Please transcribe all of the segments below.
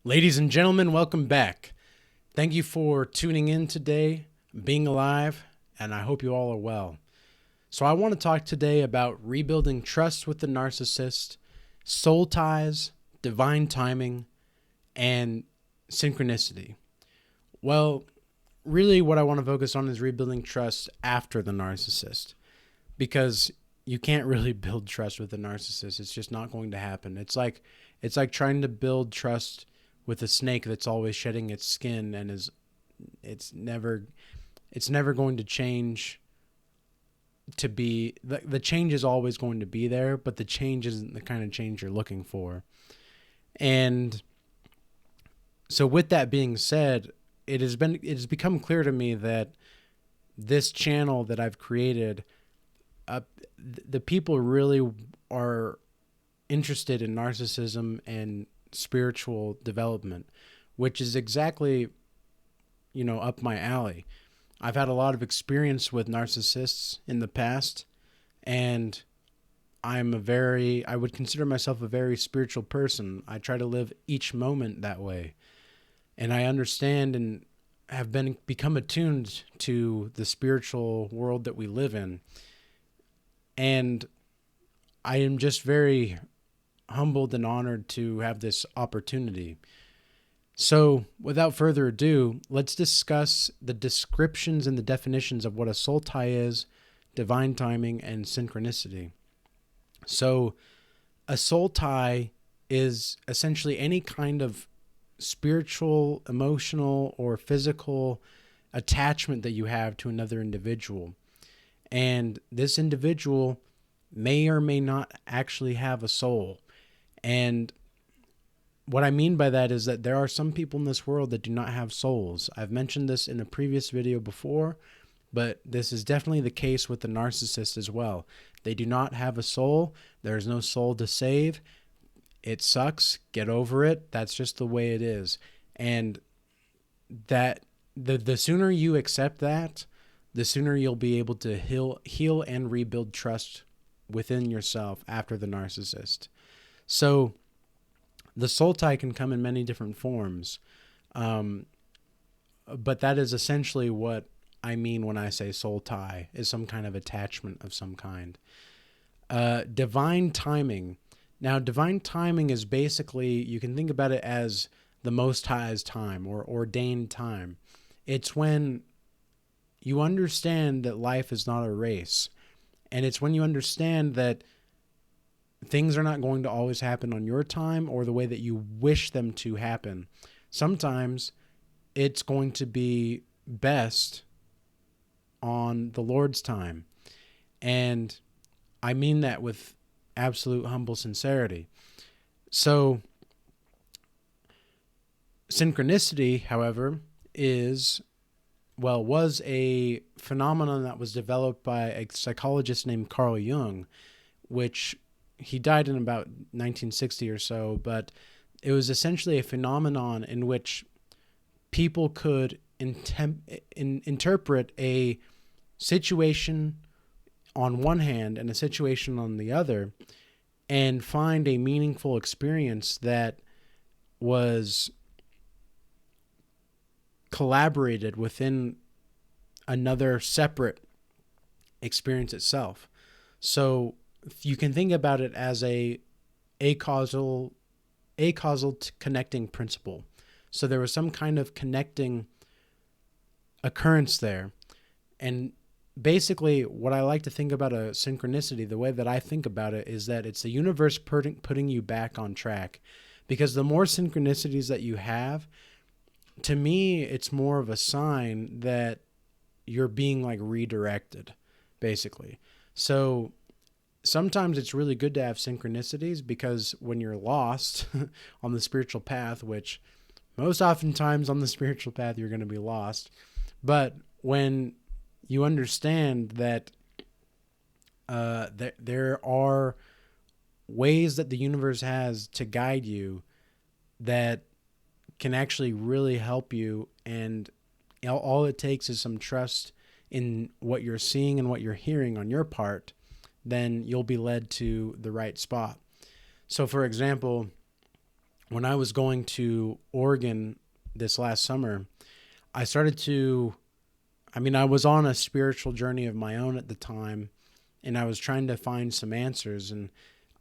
Ladies and gentlemen, welcome back. Thank you for tuning in today, being alive, and I hope you all are well. So, I want to talk today about rebuilding trust with the narcissist, soul ties, divine timing, and synchronicity. Well, really, what I want to focus on is rebuilding trust after the narcissist, because you can't really build trust with a narcissist. It's just not going to happen. It's like trying to build trust with a snake that's always shedding its skin and it's never going to change to be the change is always going to be there, but the change isn't the kind of change you're looking for. And so with that being said, it has become clear to me that this channel that I've created, the people really are interested in narcissism and spiritual development, which is exactly, up my alley. I've had a lot of experience with narcissists in the past, and I would consider myself a very spiritual person. I try to live each moment that way. And I understand and have become attuned to the spiritual world that we live in. And I am just very humbled and honored to have this opportunity. So, without further ado, let's discuss the descriptions and the definitions of what a soul tie is, divine timing, and synchronicity. So, a soul tie is essentially any kind of spiritual, emotional, or physical attachment that you have to another individual. And this individual may or may not actually have a soul. And what I mean by that is that there are some people in this world that do not have souls. I've mentioned this in a previous video before, but this is definitely the case with the narcissist as well. They do not have a soul. There's no soul to save. It sucks. Get over it. That's just the way it is. And that the sooner you accept that, the sooner you'll be able to heal and rebuild trust within yourself after the narcissist. So the soul tie can come in many different forms, but that is essentially what I mean when I say soul tie, is some kind of attachment of some kind. Divine timing. Now, divine timing is basically, you can think about it as the Most High's time or ordained time. It's when you understand that life is not a race, and it's when you understand that things are not going to always happen on your time or the way that you wish them to happen. Sometimes it's going to be best on the Lord's time. And I mean that with absolute humble sincerity. So, synchronicity, however, was a phenomenon that was developed by a psychologist named Carl Jung, which he died in about 1960 or so, but it was essentially a phenomenon in which people could interpret a situation on one hand and a situation on the other and find a meaningful experience that was collaborated within another separate experience itself. So you can think about it as a causal connecting principle. So there was some kind of connecting occurrence there. And basically what I like to think about a synchronicity, the way that I think about it, is that it's the universe putting you back on track. Because the more synchronicities that you have, to me, it's more of a sign that you're being like redirected, basically. So sometimes it's really good to have synchronicities, because when you're lost on the spiritual path, which most oftentimes on the spiritual path you're going to be lost, but when you understand that there are ways that the universe has to guide you that can actually really help you, and all it takes is some trust in what you're seeing and what you're hearing on your part, then you'll be led to the right spot. So, for example, when I was going to Oregon this last summer, I started to, I was on a spiritual journey of my own at the time, and I was trying to find some answers, and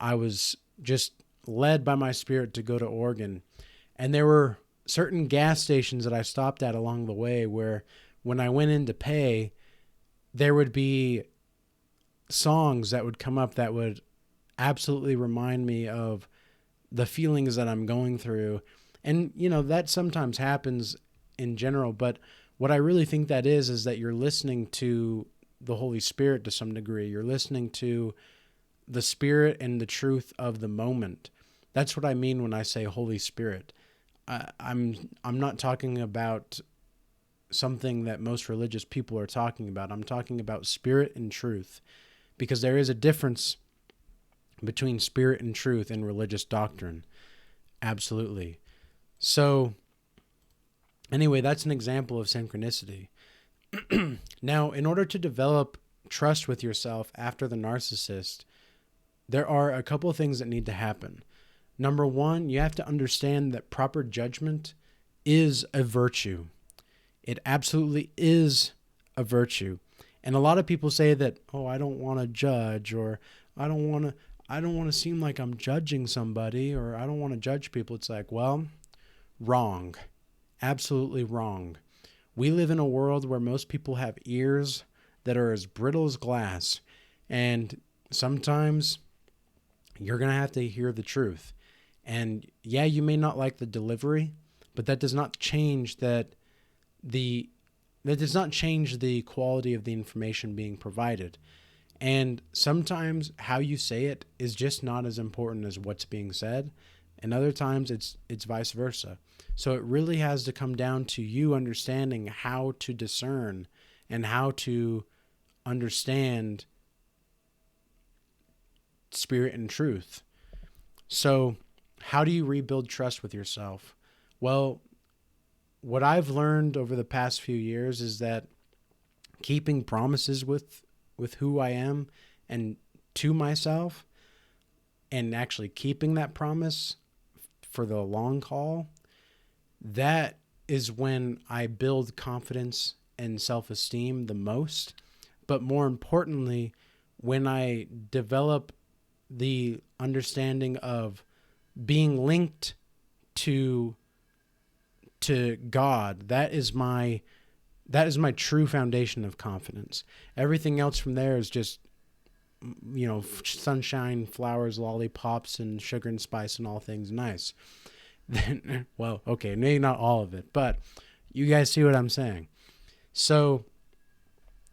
I was just led by my spirit to go to Oregon. And there were certain gas stations that I stopped at along the way where when I went in to pay, there would be songs that would come up that would absolutely remind me of the feelings that I'm going through. And, that sometimes happens in general, but what I really think that is that you're listening to the Holy Spirit to some degree. You're listening to the Spirit and the truth of the moment. That's what I mean when I say Holy Spirit. I'm not talking about something that most religious people are talking about. I'm talking about spirit and truth, because there is a difference between spirit and truth in religious doctrine. Absolutely. So, anyway, that's an example of synchronicity. Now, in order to develop trust with yourself after the narcissist, there are a couple of things that need to happen. Number one, you have to understand that proper judgment is a virtue. It absolutely is a virtue. And a lot of people say that, oh, I don't want to judge, or I don't want to seem like I'm judging somebody, or I don't want to judge people. It's like, well, wrong. Absolutely wrong. We live in a world where most people have ears that are as brittle as glass, and sometimes you're going to have to hear the truth. And yeah, you may not like the delivery, but that does not change that does not change the quality of the information being provided. And sometimes how you say it is just not as important as what's being said, and other times it's vice versa. So it really has to come down to you understanding how to discern and how to understand spirit and truth. So how do you rebuild trust with yourself? Well, what I've learned over the past few years is that keeping promises with who I am and to myself, and actually keeping that promise for the long haul, that is when I build confidence and self-esteem the most. But more importantly, when I develop the understanding of being linked to God, that is my true foundation of confidence. Everything else from there is just, sunshine, flowers, lollipops, and sugar and spice and all things nice. Then, well, okay, maybe not all of it, but you guys see what I'm saying. So,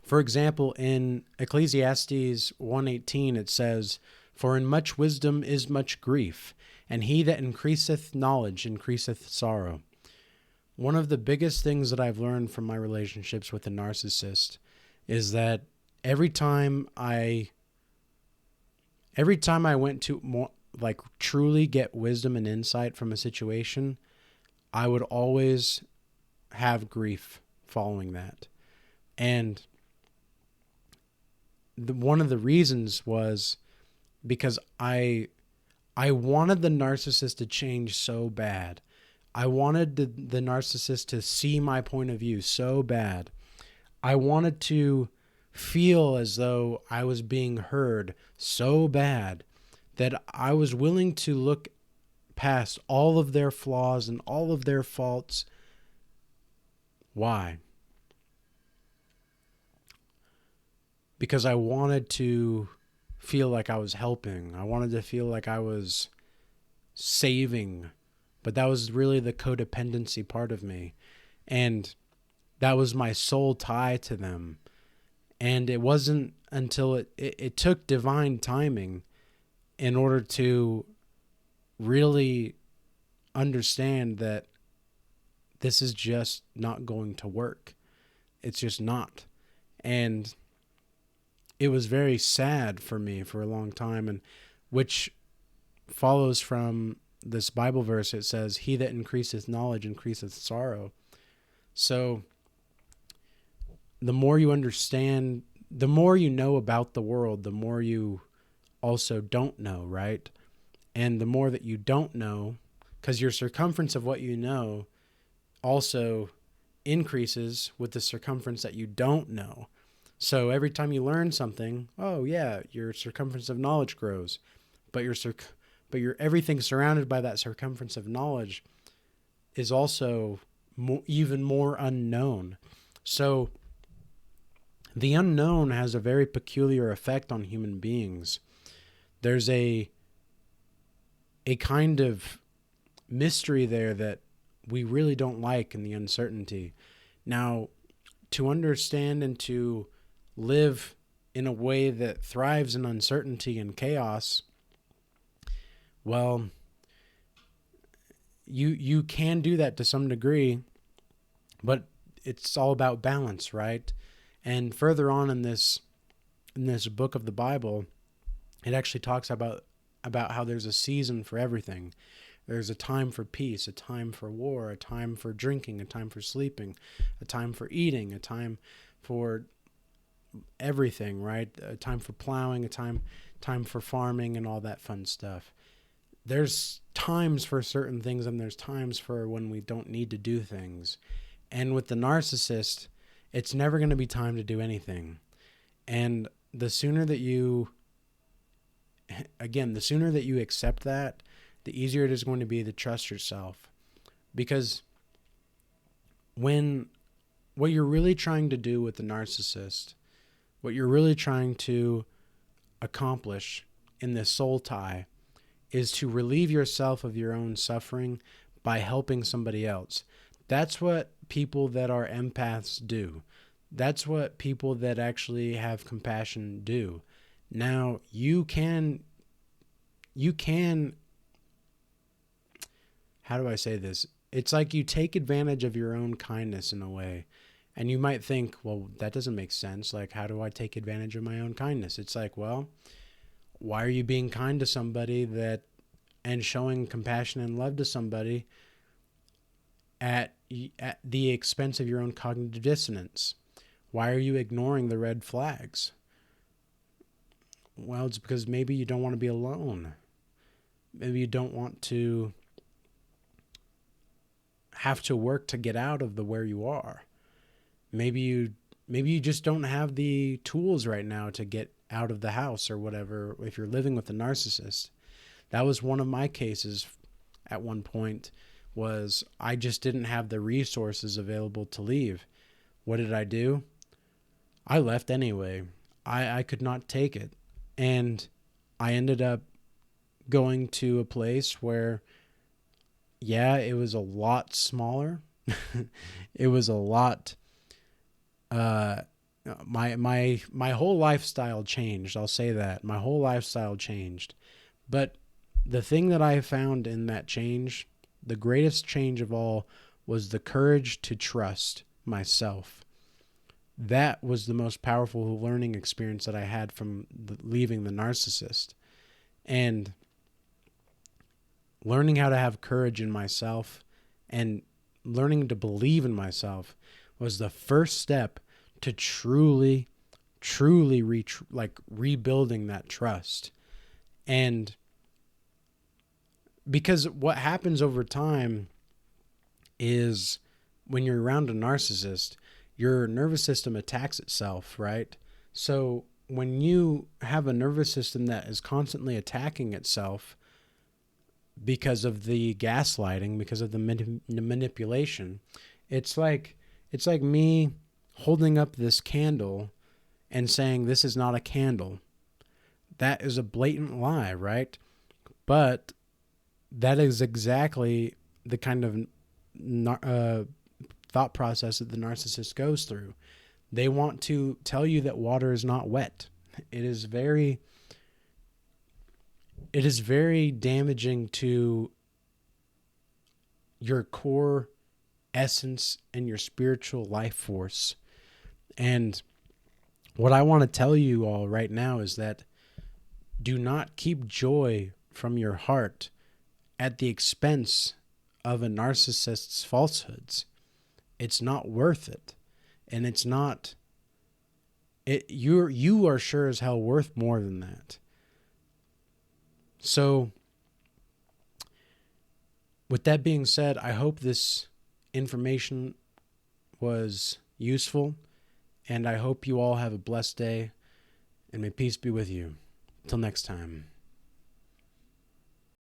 for example, in Ecclesiastes 1:18, it says, "For in much wisdom is much grief, and he that increaseth knowledge increaseth sorrow." One of the biggest things that I've learned from my relationships with a narcissist is that every time I went to more truly get wisdom and insight from a situation, I would always have grief following that. And one of the reasons was because I wanted the narcissist to change so bad. I wanted the narcissist to see my point of view so bad. I wanted to feel as though I was being heard so bad that I was willing to look past all of their flaws and all of their faults. Why? Because I wanted to feel like I was helping. I wanted to feel like I was saving. But that was really the codependency part of me. And that was my soul tie to them. And it wasn't until it took divine timing in order to really understand that this is just not going to work. It's just not. And it was very sad for me for a long time, and which follows from this Bible verse. It says, "He that increaseth knowledge increaseth sorrow." So the more you understand, the more you know about the world, the more you also don't know, right? And the more that you don't know, because your circumference of what you know also increases with the circumference that you don't know. So every time you learn something, oh yeah, your circumference of knowledge grows, but your everything surrounded by that circumference of knowledge is also even more unknown. So the unknown has a very peculiar effect on human beings. There's a kind of mystery there that we really don't like in the uncertainty. Now, to understand and to live in a way that thrives in uncertainty and chaos, well, you can do that to some degree, but it's all about balance, right? And further on in this book of the Bible, it actually talks about how there's a season for everything. There's a time for peace, a time for war, a time for drinking, a time for sleeping, a time for eating, a time for everything, right? A time for plowing, a time for farming and all that fun stuff. There's times for certain things, and there's times for when we don't need to do things. And with the narcissist, it's never going to be time to do anything. And the sooner that you accept that, the easier it is going to be to trust yourself. Because what you're really trying to do with the narcissist, what you're really trying to accomplish in this soul tie, is to relieve yourself of your own suffering by helping somebody else. That's what people that are empaths do. That's what people that actually have compassion do. Now, you can, how do I say this? It's like you take advantage of your own kindness in a way. And you might think, well, that doesn't make sense. Like, how do I take advantage of my own kindness? It's like, well, why are you being kind to somebody and showing compassion and love to somebody at the expense of your own cognitive dissonance? Why are you ignoring the red flags? Well, it's because maybe you don't want to be alone. Maybe you don't want to have to work to get out of where you are. Maybe you just don't have the tools right now to get out of the house or whatever if you're living with a narcissist. That was one of my cases at one point, was I just didn't have the resources available to leave. What did I do? I left anyway. I could not take it. And I ended up going to a place where, yeah, it was a lot smaller. It was a lot... my whole lifestyle changed. I'll say that. My whole lifestyle changed. But the thing that I found in that change, the greatest change of all, was the courage to trust myself. That was the most powerful learning experience that I had from leaving the narcissist. And learning how to have courage in myself and learning to believe in myself was the first step to truly rebuilding that trust. And because what happens over time is when you're around a narcissist, your nervous system attacks itself, right? So when you have a nervous system that is constantly attacking itself because of the gaslighting, because of the manipulation, it's like me holding up this candle and saying this is not a candle. That is a blatant lie, right? But that is exactly the kind of thought process that the narcissist goes through. They want to tell you that water is not wet. It is very damaging to your core essence and your spiritual life force. And what I want to tell you all right now is that do not keep joy from your heart at the expense of a narcissist's falsehoods. It's not worth it. And it's not... You are sure as hell worth more than that. So With that being said, I hope this information was useful, and I hope you all have a blessed day, and may peace be with you. Till next time.